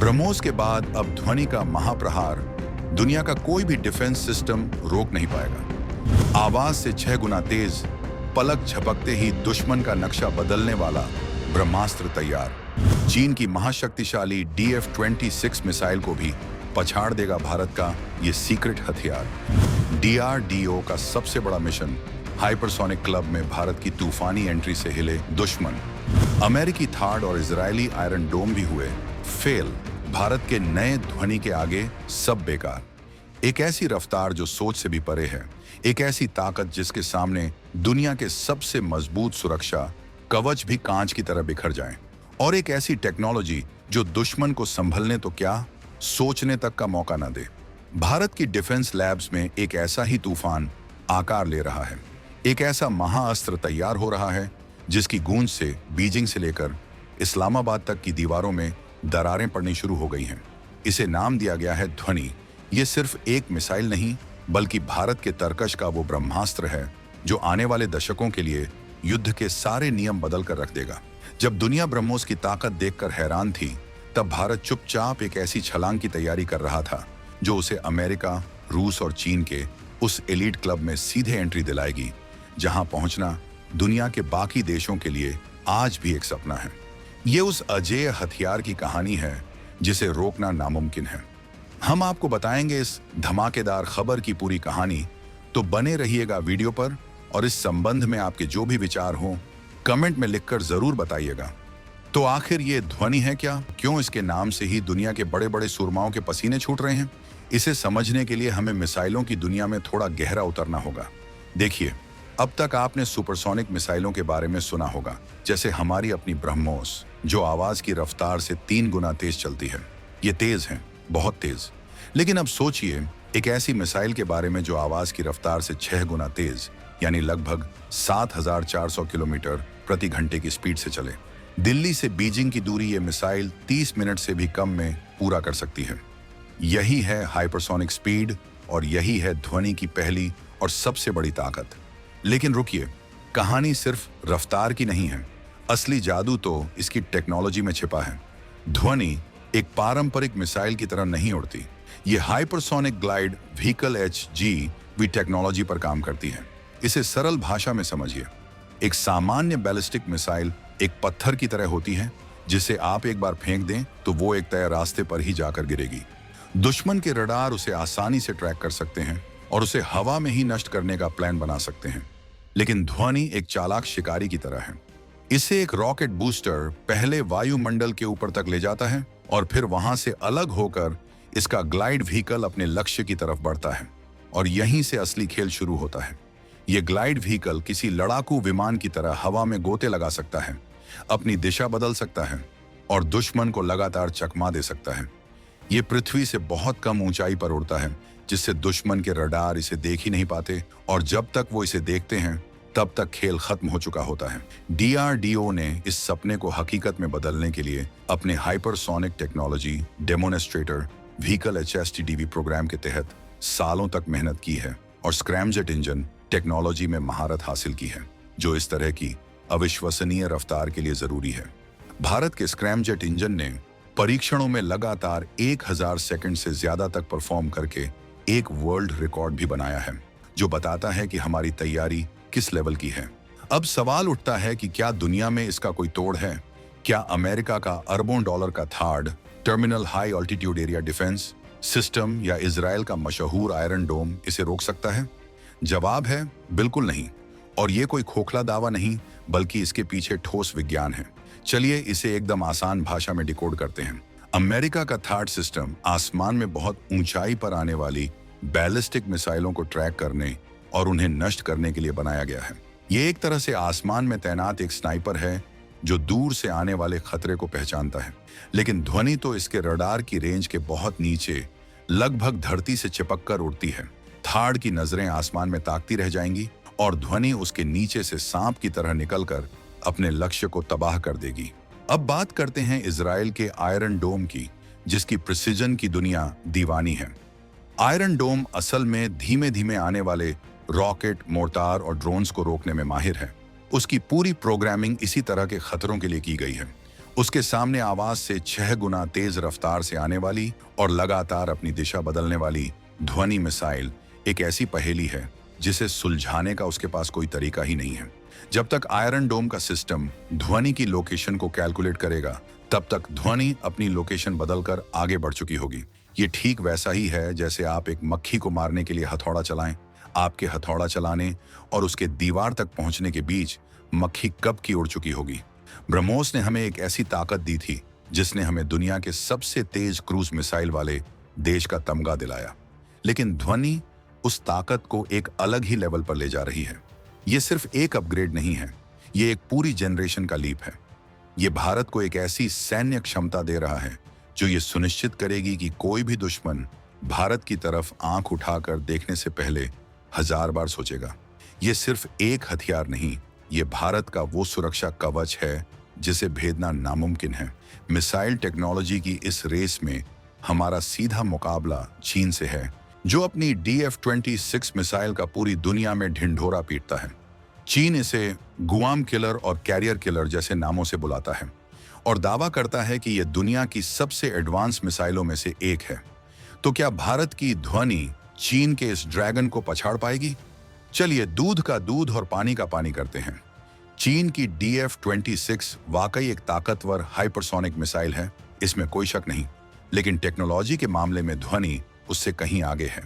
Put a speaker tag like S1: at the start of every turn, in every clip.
S1: ब्रह्मोस के बाद अब ध्वनि का महाप्रहार दुनिया का कोई भी डिफेंस सिस्टम रोक नहीं पाएगा। आवाज से 6 गुना तेज, पलक झपकते ही दुश्मन का नक्शा बदलने वाला ब्रह्मास्त्र तैयार। चीन की महाशक्तिशाली DF-26 मिसाइल को भी पछाड़ देगा भारत का ये सीक्रेट हथियार। DRDO का सबसे बड़ा मिशन हाइपरसोनिक क्लब में भारत की तूफानी एंट्री से हिले दुश्मन। अमेरिकी थार्ड और इजरायली आयरन डोम भी हुए फेल। भारत के नए ध्वनि के आगे सब बेकार। एक ऐसी रफ्तार जो सोच से भी परे है, एक ऐसी ताकत जिसके सामने दुनिया के सबसे मजबूत सुरक्षा कवच भी कांच की तरह बिखर जाएं, और एक ऐसी टेक्नोलॉजी जो दुश्मन को संभलने तो क्या, सोचने तक का मौका न दे। भारत की डिफेंस लैब्स में एक ऐसा ही तूफान आकार ले रहा है। एक ऐसा महाअस्त्र तैयार हो रहा है जिसकी गूंज से बीजिंग से लेकर इस्लामाबाद तक की दीवारों में दरारें पड़नी शुरू हो गई हैं। इसे नाम दिया गया है ध्वनि। ये सिर्फ एक मिसाइल नहीं, बल्कि भारत के तर्कश का वो ब्रह्मास्त्र है जो आने वाले दशकों के लिए युद्ध के सारे नियम बदल कर रख देगा। जब दुनिया ब्रह्मोस की ताकत देखकर हैरान थी, तब भारत चुपचाप एक ऐसी छलांग की तैयारी कर रहा था जो उसे अमेरिका, रूस और चीन के उस एलीट क्लब में सीधे एंट्री दिलाएगी, जहां पहुंचना दुनिया के बाकी देशों के लिए आज भी एक सपना है। ये उस अजेय हथियार की कहानी है जिसे रोकना नामुमकिन है। हम आपको बताएंगे इस धमाकेदार खबर की पूरी कहानी, तो बने रहिएगा वीडियो पर। और इस संबंध में आपके जो भी विचार हों, कमेंट में लिखकर जरूर बताइएगा। तो आखिर ये ध्वनि है क्या? क्यों इसके नाम से ही दुनिया के बड़े बड़े सूरमाओं के पसीने छूट रहे हैं? इसे समझने के लिए हमें मिसाइलों की दुनिया में थोड़ा गहरा उतरना होगा। देखिए, अब तक आपने सुपरसोनिक मिसाइलों के बारे में सुना होगा, जैसे हमारी अपनी ब्रह्मोस, जो आवाज की रफ्तार से 3 गुना तेज चलती है। ये तेज है, बहुत तेज। लेकिन अब सोचिए एक ऐसी मिसाइल के बारे में जो आवाज की रफ्तार से 6 गुना तेज, यानी लगभग 7,400 किलोमीटर प्रति घंटे की स्पीड से चले। दिल्ली से बीजिंग की दूरी ये मिसाइल 30 मिनट से भी कम में पूरा कर सकती है। यही है हाइपरसोनिक स्पीड, और यही है ध्वनि की पहली और सबसे बड़ी ताकत। लेकिन रुकिए, कहानी सिर्फ रफ्तार की नहीं है। असली जादू तो इसकी टेक्नोलॉजी में छिपा है। ध्वनि एक पारंपरिक मिसाइल की तरह नहीं उड़ती। ये hypersonic glide vehicle HGV technology पर काम करती है। इसे सरल भाषा में समझिए। एक सामान्य बैलिस्टिक मिसाइल एक पत्थर की तरह होती है, जिसे आप एक बार फेंक दें तो वो एक तय रास्ते पर ही जाकर गिरेगी। दुश्मन के रडार उसे आसानी से ट्रैक कर सकते हैं और उसे हवा में ही नष्ट करने का प्लान बना सकते हैं। लेकिन ध्वनि एक चालाक शिकारी की तरह है। इसे एक रॉकेट बूस्टर पहले वायुमंडल के ऊपर तक ले जाता है, और फिर वहां से अलग होकर इसका ग्लाइड व्हीकल अपने लक्ष्य की तरफ बढ़ता है। और यहीं से असली खेल शुरू होता है। ये ग्लाइड व्हीकल किसी लड़ाकू विमान की तरह हवा में गोते लगा सकता है, अपनी दिशा बदल सकता है और दुश्मन को लगातार चकमा दे सकता है। ये पृथ्वी से बहुत कम ऊंचाई पर उड़ता है, जिससे दुश्मन के रडार इसे देख ही नहीं पाते, और जब तक वो इसे देखते हैं तब तक खेल खत्म हो चुका होता है। DRDO ने इस सपने को हकीकत में बदलने के लिए अपने hypersonic technology demonstrator vehicle HSTDV program के तहत सालों तक मेहनत की है और स्क्रैमजेट इंजन टेक्नोलॉजी में महारत हासिल की है, जो इस तरह की अविश्वसनीय रफ्तार के लिए जरूरी है। भारत के स्क्रैमजेट इंजन ने परीक्षणों में लगातार 1000 सेकंड से ज्यादा तक परफॉर्म करके एक वर्ल्ड रिकॉर्ड भी बनाया है, जो बताता है कि हमारी तैयारी किस लेवल की है। अब सवाल उठता है कि क्या दुनिया में इसका कोई तोड़ है? क्या अमेरिका का अरबों डॉलर का third terminal high altitude area defence system या इजराइल का मशहूर आयरन डोम इसे रोक सकता है? जवाब है बिल्कुल नहीं। और ये कोई खोखला दावा नहीं, बल्कि इसके पीछे ठोस विज्ञान है। चलिए इसे एकदम आसान भाषा में डिकोड करते हैं। अमेरिका का थार्ड सिस्टम आसमान में बहुत ऊंचाई पर आने वाली बैलिस्टिक मिसाइलों को ट्रैक करने और उन्हें नष्ट करने के लिए बनाया गया है। ये एक तरह से आसमान में तैनात एक स्नाइपर है जो दूर से आने वाले खतरे को पहचानता है। लेकिन ध्वनि तो इसके रडार की रेंज के बहुत नीचे, लगभग धरती से चिपक कर उड़ती है। थार्ड की नजरें आसमान में ताकती रह जाएंगी और ध्वनि उसके नीचे से सांप की तरह निकलकर अपने लक्ष्य को तबाह कर देगी। अब बात करते हैं इजराइल के आयरन डोम की, जिसकी प्रिसिजन की दुनिया दीवानी है। आयरन डोम असल में धीमे धीमे आने वाले रॉकेट, मोर्टार और ड्रोन्स को रोकने में माहिर है। उसकी पूरी प्रोग्रामिंग इसी तरह के खतरों के लिए की गई है। उसके सामने आवाज से 6 गुना तेज रफ्तार से आने वाली और लगातार अपनी दिशा बदलने वाली ध्वनि मिसाइल एक ऐसी पहेली है जिसे सुलझाने का उसके पास कोई तरीका ही नहीं है। जब तक आयरन डोम का सिस्टम ध्वनि की लोकेशन को कैलकुलेट करेगा, तब तक ध्वनि अपनी लोकेशन बदलकर आगे बढ़ चुकी होगी। ये ठीक वैसा ही है जैसे आप एक मक्खी को मारने के लिए हथौड़ा चलाएं। आपके हथौड़ा चलाने और उसके दीवार तक पहुंचने के बीच मक्खी कब की उड़ चुकी होगी। ब्रह्मोस ने हमें एक ऐसी ताकत दी थी जिसने हमें दुनिया के सबसे तेज क्रूज मिसाइल वाले देश का तमगा दिलाया। लेकिन ध्वनि उस ताकत को एक अलग ही लेवल पर ले जा रही है। ये सिर्फ एक अपग्रेड नहीं है, ये एक पूरी जनरेशन का लीप है। ये भारत को एक ऐसी सैन्य क्षमता दे रहा है जो ये सुनिश्चित करेगी कि कोई भी दुश्मन भारत की तरफ आंख उठाकर देखने से पहले 1000 बार सोचेगा। ये सिर्फ एक हथियार नहीं, ये भारत का वो सुरक्षा कवच है जिसे भेदना नामुमकिन है। मिसाइल टेक्नोलॉजी की इस रेस में हमारा सीधा मुकाबला चीन से है, जो अपनी DF-26 मिसाइल का पूरी दुनिया में ढिंढोरा पीटता है। चीन इसे गुआम किलर और कैरियर किलर जैसे नामों से बुलाता है और दावा करता है कि यह दुनिया की सबसे एडवांस मिसाइलों में से एक है। तो क्या भारत की ध्वनि चीन के इस ड्रैगन को पछाड़ पाएगी? चलिए दूध का दूध और पानी का पानी करते हैं। चीन की DF-26 वाकई एक ताकतवर हाइपरसोनिक मिसाइल है, इसमें कोई शक नहीं। लेकिन टेक्नोलॉजी के मामले में ध्वनि उससे कहीं आगे है।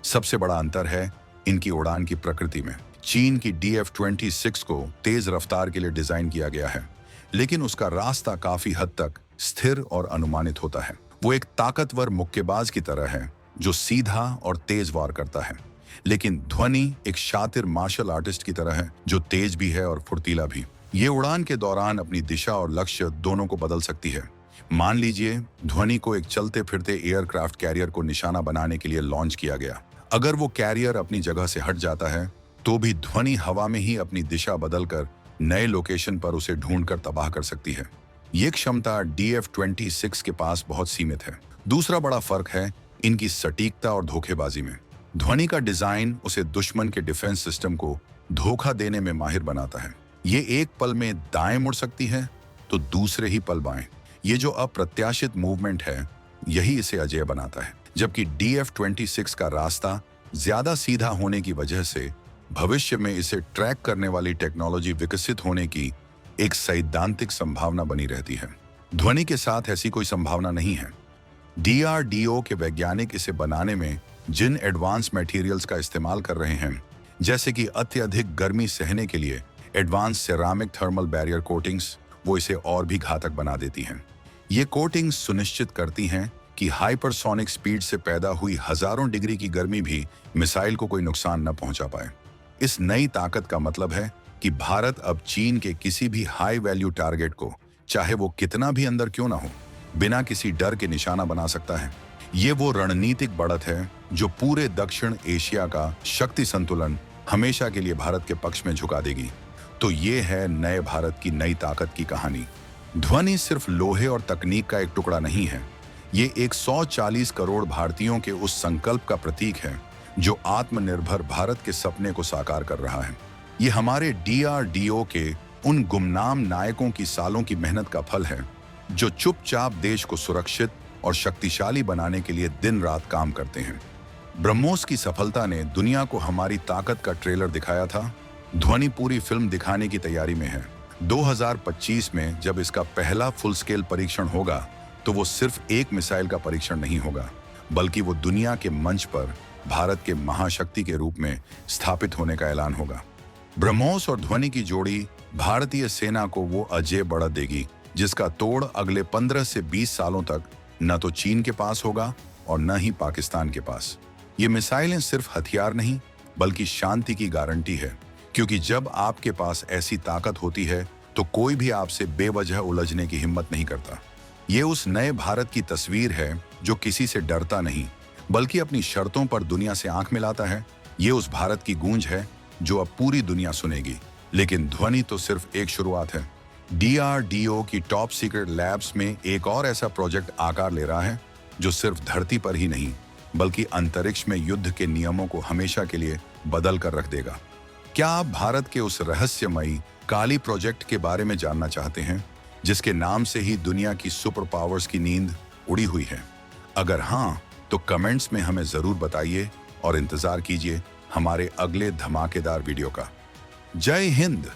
S1: सबसे बड़ा अंतर है इनकी उड़ान की प्रकृति में। चीन की DF-26 को तेज रफ्तार के लिए डिजाइन किया गया है, लेकिन उसका रास्ता काफी हद तक स्थिर और अनुमानित होता है। वो एक ताकतवर मुक्केबाज की तरह है जो सीधा और तेज वार करता है। लेकिन ध्वनि एक शातिर मार्शल आर्टिस्ट की तरह है जो तेज भी है और फुर्तीला भी। ये उड़ान के दौरान अपनी दिशा और लक्ष्य दोनों को बदल सकती है। मान लीजिए ध्वनि को एक चलते फिरते एयरक्राफ्ट कैरियर को निशाना बनाने के लिए लॉन्च किया गया। अगर वो कैरियर अपनी जगह से हट जाता है तो भी ध्वनि हवा में ही अपनी दिशा बदलकर नए लोकेशन पर उसे ढूंढकर तबाह कर सकती है। ये क्षमता DF-26 के पास बहुत सीमित है। दूसरा बड़ा फर्क है इनकी सटीकता और धोखेबाजी में। ध्वनि का डिजाइन उसे दुश्मन के डिफेंस सिस्टम को धोखा देने में माहिर बनाता है। ये एक पल में दाएं मुड़ सकती है तो दूसरे ही पल बाएं। ये जो अप्रत्याशित मूवमेंट है यही इसे अजेय बनाता है। जबकि DF-26 का रास्ता ज्यादा सीधा होने की वजह से भविष्य में इसे ट्रैक करने वाली टेक्नोलॉजी विकसित होने की एक सैद्धांतिक संभावना बनी रहती है। ध्वनि के साथ ऐसी कोई संभावना नहीं है। DRDO के वैज्ञानिक इसे बनाने में जिन एडवांस मटेरियल्स का इस्तेमाल कर रहे हैं, जैसे कि अत्यधिक गर्मी सहने के लिए advance ceramic thermal barrier coatings, वो इसे और भी घातक बना देती हैं। ये कोटिंग्स सुनिश्चित करती हैं कि हाइपरसोनिक स्पीड से पैदा हुई हजारों डिग्री की गर्मी भी मिसाइल को कोई नुकसान न पहुंचा पाए। इस नई ताकत का मतलब है कि भारत अब चीन के किसी भी हाई वैल्यू टारगेट को, चाहे वो कितना भी अंदर क्यों ना हो, बिना किसी डर के निशाना बना सकता है। ये वो रणनीतिक बढ़त है जो पूरे दक्षिण एशिया का शक्ति संतुलन हमेशा के लिए भारत के पक्ष में झुका देगी। तो ये है नए भारत की नई ताकत की कहानी। ध्वनि सिर्फ लोहे और तकनीक का एक टुकड़ा नहीं है, ये 140 करोड़ भारतीयों के उस संकल्प का प्रतीक है जो आत्मनिर्भर भारत के सपने को साकार कर रहा है। ये हमारे DRDO के उन गुमनाम नायकों की सालों की मेहनत का फल है जो चुपचाप देश को सुरक्षित और शक्तिशाली बनाने के लिए दिन रात काम करते हैं। ब्रह्मोस की सफलता ने दुनिया को हमारी ताकत का ट्रेलर दिखाया था। ध्वनि पूरी फिल्म दिखाने की तैयारी में है। 2025 में जब इसका पहला फुल स्केल परीक्षण होगा तो वो सिर्फ एक मिसाइल का परीक्षण नहीं होगा, बल्कि वो दुनिया के मंच पर भारत के महाशक्ति के रूप में स्थापित होने का ऐलान होगा। ब्रह्मोस और ध्वनि की जोड़ी भारतीय सेना को वो अजेय बढ़त देगी जिसका तोड़ अगले 15 से 20 सालों तक न तो चीन के पास होगा और न ही पाकिस्तान के पास। ये मिसाइलें सिर्फ हथियार नहीं बल्कि शांति की गारंटी है, क्योंकि जब आपके पास ऐसी ताकत होती है तो कोई भी आपसे बेवजह उलझने की हिम्मत नहीं करता। ये उस नए भारत की तस्वीर है जो किसी से डरता नहीं बल्कि अपनी शर्तों पर दुनिया से आंख मिलाता है। ये उस भारत की गूंज है जो अब पूरी दुनिया सुनेगी। लेकिन ध्वनि तो सिर्फ एक शुरुआत है। DRDO की टॉप सीक्रेट लैब्स में एक और ऐसा प्रोजेक्ट आकार ले रहा है जो सिर्फ धरती पर ही नहीं बल्कि अंतरिक्ष में युद्ध के नियमों को हमेशा के लिए बदल कर रख देगा। क्या आप भारत के उस रहस्यमयी काली प्रोजेक्ट के बारे में जानना चाहते हैं? जिसके नाम से ही दुनिया की सुपर पावर्स की नींद उड़ी हुई है? अगर हाँ, तो कमेंट्स में हमें जरूर बताइए और इंतजार कीजिए हमारे अगले धमाकेदार वीडियो का। जय हिंद।